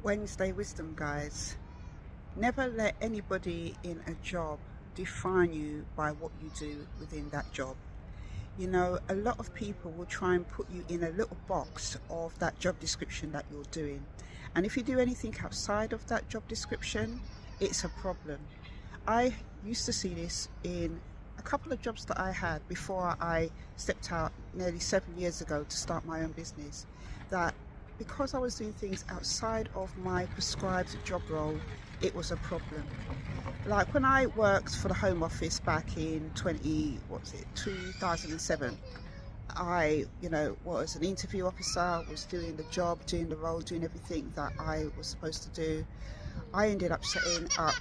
Wednesday wisdom, guys. Never let anybody in a job define you by what you do within that job. You know, a lot of people will try and put you in a little box of that job description that you're doing. And if you do anything outside of that job description, it's a problem. I used to see this in a couple of jobs that I had before I stepped out nearly 7 years ago to start my own business, that because I was doing things outside of my prescribed job role, it was a problem. Like when I worked for the Home Office back in 2007, I, was an interview officer, was doing the job, doing the role, doing everything that I was supposed to do. I ended up setting up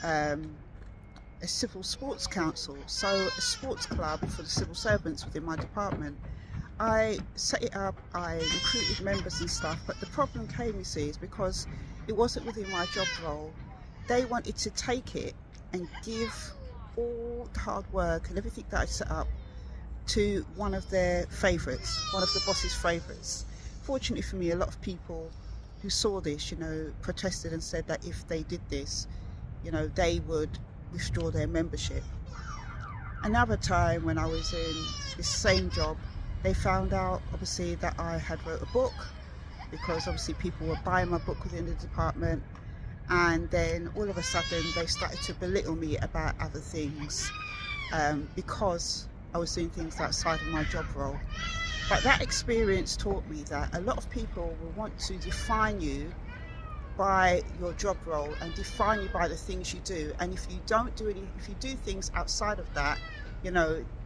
a civil sports council, so a sports club for the civil servants within my department. I set it up, I recruited members and stuff, but the problem came, you see, is because it wasn't within my job role. They wanted to take it and give all the hard work and everything that I set up to one of their favourites, one of the boss's favourites. Fortunately for me, a lot of people who saw this, protested and said that if they did this, they would withdraw their membership. Another time when I was in this same job, they found out obviously that I had wrote a book, because obviously people were buying my book within the department, and then all of a sudden they started to belittle me about other things because I was doing things outside of my job role. But that experience taught me that a lot of people will want to define you by your job role and define you by the things you do, and if you do things outside of that,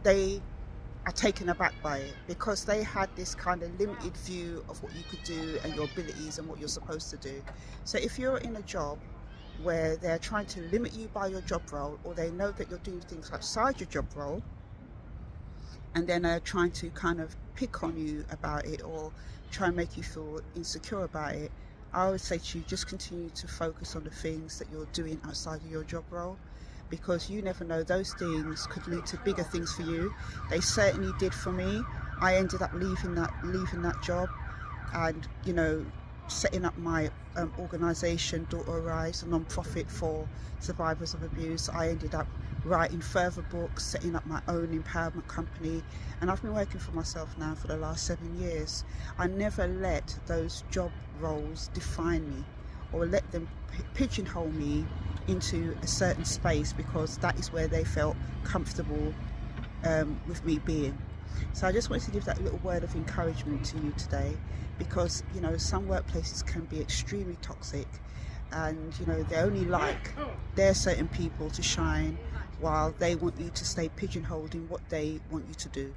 they are taken aback by it, because they had this kind of limited view of what you could do and your abilities and what you're supposed to do. So if you're in a job where they're trying to limit you by your job role, or they know that you're doing things outside your job role, and then are trying to kind of pick on you about it or try and make you feel insecure about it, I always say to you, just continue to focus on the things that you're doing outside of your job role, because you never know, those things could lead to bigger things for you. They certainly did for me. I ended up leaving that job and setting up my organisation, Daughter Arise, a non-profit for survivors of abuse. I ended up writing further books, setting up my own empowerment company, and I've been working for myself now for the last 7 years. I never let those job roles define me or let them pigeonhole me into a certain space, because that is where they felt comfortable with me being. So I just wanted to give that little word of encouragement to you today, because some workplaces can be extremely toxic, and they only like their certain people to shine, while they want you to stay pigeonholed in what they want you to do.